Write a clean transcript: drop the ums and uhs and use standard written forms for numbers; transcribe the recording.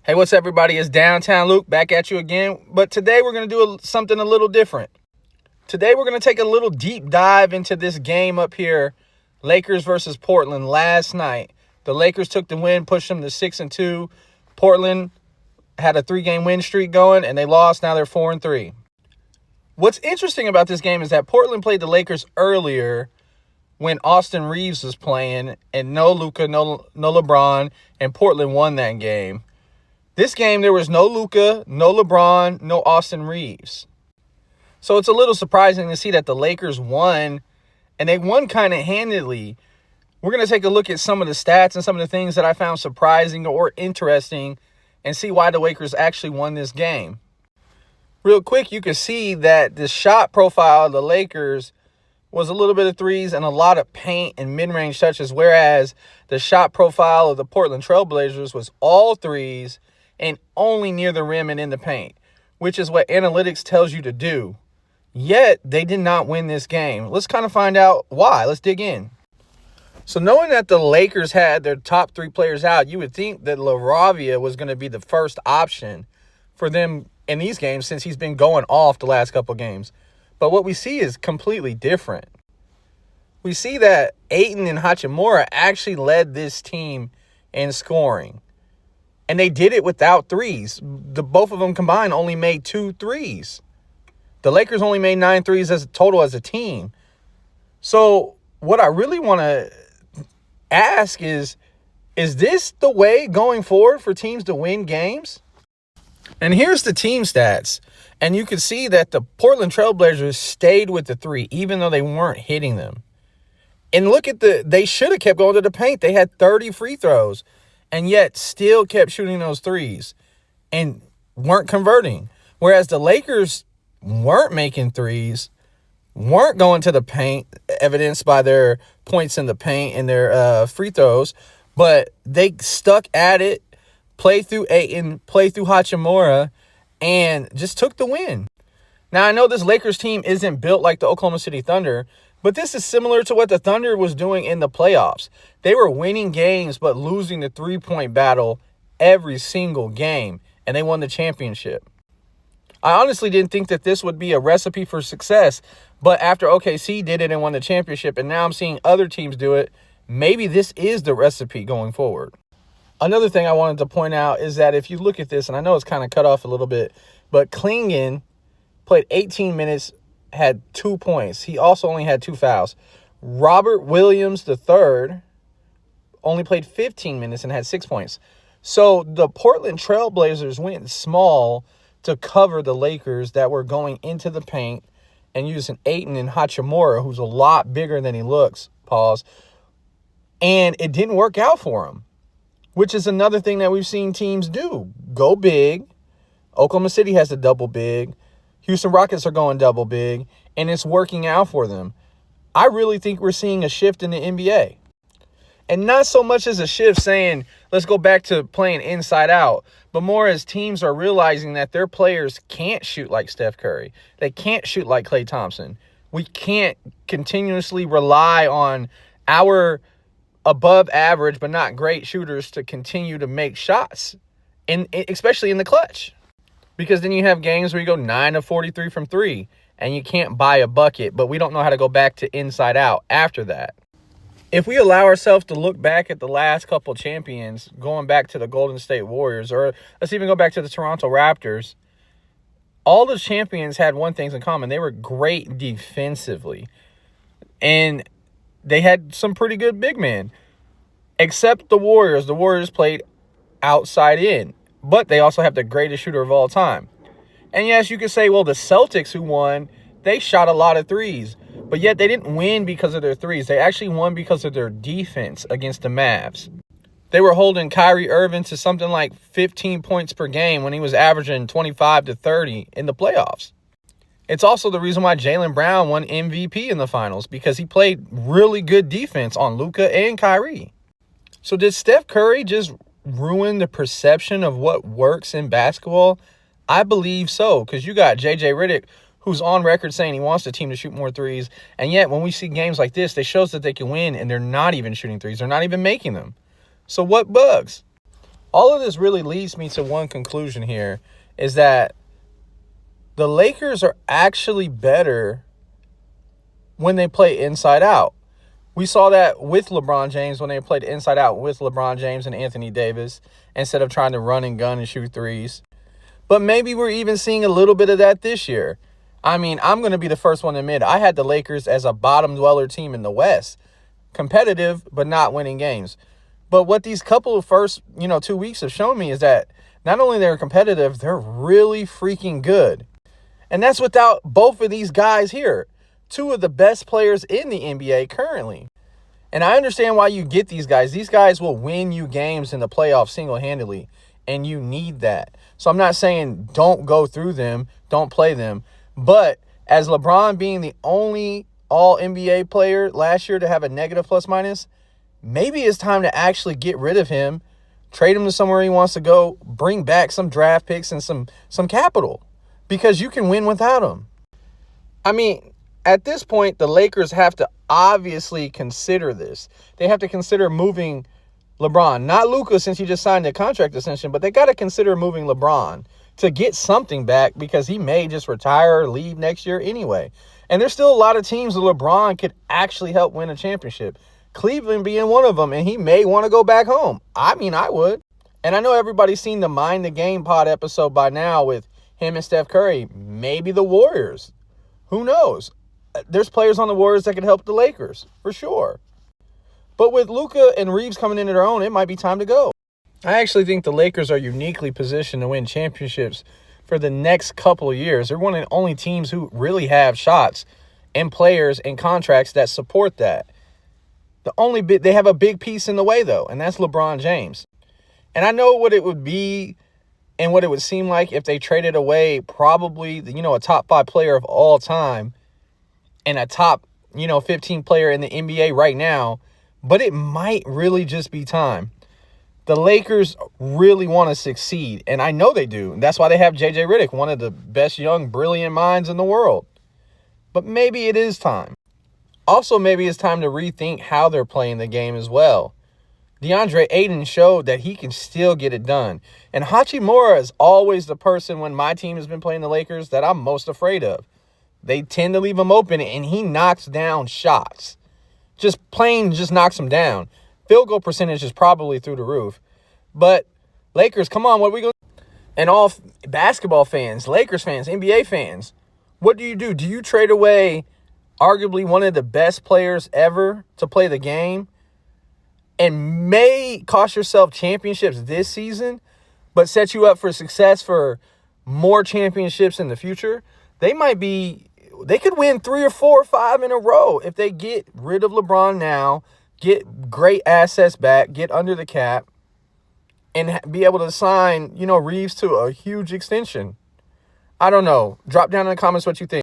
Hey, what's up, everybody? It's Downtown Luke back at you again. But today we're going to do something a little different. Today we're going to take a little deep dive into this game up here, Lakers versus Portland last night. The Lakers took the win, pushed them to 6-2. Portland had a 3-game win streak going, and they lost. Now they're 4-3. What's interesting about this game is that Portland played the Lakers earlier when Austin Reeves was playing, and no Luka, no LeBron, and Portland won that game. This game, there was no Luka, no LeBron, no Austin Reeves. So it's a little surprising to see that the Lakers won, and they won kind of handedly. We're going to take a look at some of the stats and some of the things that I found surprising or interesting and see why the Lakers actually won this game. Real quick, you can see that the shot profile of the Lakers was a little bit of threes and a lot of paint and mid-range touches, whereas the shot profile of the Portland Trailblazers was all threes and only near the rim and in the paint, which is what analytics tells you to do. Yet, they did not win this game. Let's kind of find out why. Let's dig in. So knowing that the Lakers had their top 3 players out, you would think that LaRavia was going to be the first option for them in these games since he's been going off the last couple games. But what we see is completely different. We see that Ayton and Hachimura actually led this team in scoring. And they did it without threes. Both of them combined only made 2 threes. The Lakers only made 9 threes as a total as a team. So what I really want to ask is this the way going forward for teams to win games? And here's the team stats. And you can see that the Portland Trailblazers stayed with the 3, even though they weren't hitting them. And look at they should have kept going to the paint. They had 30 free throws. And yet still kept shooting those threes and weren't converting. Whereas the Lakers weren't making threes, weren't going to the paint, evidenced by their points in the paint and their free throws, but they stuck at it, played through Ayton, played through Hachimura, and just took the win. Now, I know this Lakers team isn't built like the Oklahoma City Thunder, but this is similar to what the Thunder was doing in the playoffs. They were winning games but losing the three-point battle every single game, and they won the championship. I honestly didn't think that this would be a recipe for success, but after OKC did it and won the championship, and now I'm seeing other teams do it, maybe this is the recipe going forward. Another thing I wanted to point out is that if you look at this, and I know it's kind of cut off a little bit, but Klingon played 18 minutes, had 2 points. He also only had 2 fouls. Robert Williams III only played 15 minutes and had 6 points. So the Portland Trailblazers went small to cover the Lakers that were going into the paint and using Ayton and Hachimura, who's a lot bigger than he looks, and it didn't work out for him, which is another thing that we've seen teams do. Go big. Oklahoma City has a double big. Houston Rockets are going double big, and it's working out for them. I really think we're seeing a shift in the NBA. And not so much as a shift saying, let's go back to playing inside out, but more as teams are realizing that their players can't shoot like Steph Curry. They can't shoot like Klay Thompson. We can't continuously rely on our above average but not great shooters to continue to make shots, and especially in the clutch. Because then you have games where you go 9 of 43 from 3 and you can't buy a bucket, but we don't know how to go back to inside out after that. If we allow ourselves to look back at the last couple champions, going back to the Golden State Warriors, or let's even go back to the Toronto Raptors, all the champions had one thing in common. They were great defensively. And they had some pretty good big men. Except the Warriors. The Warriors played outside in. But they also have the greatest shooter of all time. And yes, you could say, well, the Celtics who won, they shot a lot of threes. But yet they didn't win because of their threes. They actually won because of their defense against the Mavs. They were holding Kyrie Irving to something like 15 points per game when he was averaging 25 to 30 in the playoffs. It's also the reason why Jaylen Brown won MVP in the finals, because he played really good defense on Luka and Kyrie. So did Steph Curry just ruin the perception of what works in basketball? I believe so, because you got J.J. Redick, who's on record saying he wants the team to shoot more threes, and yet when we see games like this, they shows that they can win, and they're not even shooting threes. They're not even making them. So what bugs? All of this really leads me to one conclusion here, is that the Lakers are actually better when they play inside out. We saw that with LeBron James when they played inside out with LeBron James and Anthony Davis instead of trying to run and gun and shoot threes. But maybe we're even seeing a little bit of that this year. I mean, I'm going to be the first one to admit I had the Lakers as a bottom dweller team in the West. Competitive, but not winning games. But what these couple of first, 2 weeks have shown me is that not only they're competitive, they're really freaking good. And that's without both of these guys here. Two of the best players in the NBA currently. And I understand why you get these guys. These guys will win you games in the playoffs single-handedly, and you need that. So I'm not saying don't go through them, don't play them. But as LeBron being the only all-NBA player last year to have a negative plus-minus, maybe it's time to actually get rid of him, trade him to somewhere he wants to go, bring back some draft picks and some capital, because you can win without him. I mean, at this point, the Lakers have to obviously consider this. They have to consider moving LeBron. Not Luka, since he just signed a contract extension, but they got to consider moving LeBron to get something back, because he may just retire or leave next year anyway. And there's still a lot of teams that LeBron could actually help win a championship. Cleveland being one of them, and he may want to go back home. I mean, I would. And I know everybody's seen the Mind the Game pod episode by now with him and Steph Curry. Maybe the Warriors. Who knows? There's players on the Warriors that could help the Lakers, for sure. But with Luka and Reeves coming into their own, it might be time to go. I actually think the Lakers are uniquely positioned to win championships for the next couple of years. They're one of the only teams who really have shots and players and contracts that support that. They have a big piece in the way, though, and that's LeBron James. And I know what it would be and what it would seem like if they traded away probably, a top 5 player of all time and a top, 15 player in the NBA right now. But it might really just be time. The Lakers really want to succeed, and I know they do. And that's why they have J.J. Redick, one of the best young, brilliant minds in the world. But maybe it is time. Also, maybe it's time to rethink how they're playing the game as well. DeAndre Ayton showed that he can still get it done. And Hachimura is always the person when my team has been playing the Lakers that I'm most afraid of. They tend to leave him open, and he knocks down shots. Just knocks them down. Field goal percentage is probably through the roof. But Lakers, come on, what are we going to do? And all basketball fans, Lakers fans, NBA fans, what do? Do you trade away arguably one of the best players ever to play the game and may cost yourself championships this season, but set you up for success for more championships in the future? They could win 3 or 4 or 5 in a row if they get rid of LeBron now, get great assets back, get under the cap, and be able to sign, Reeves to a huge extension. I don't know. Drop down in the comments what you think.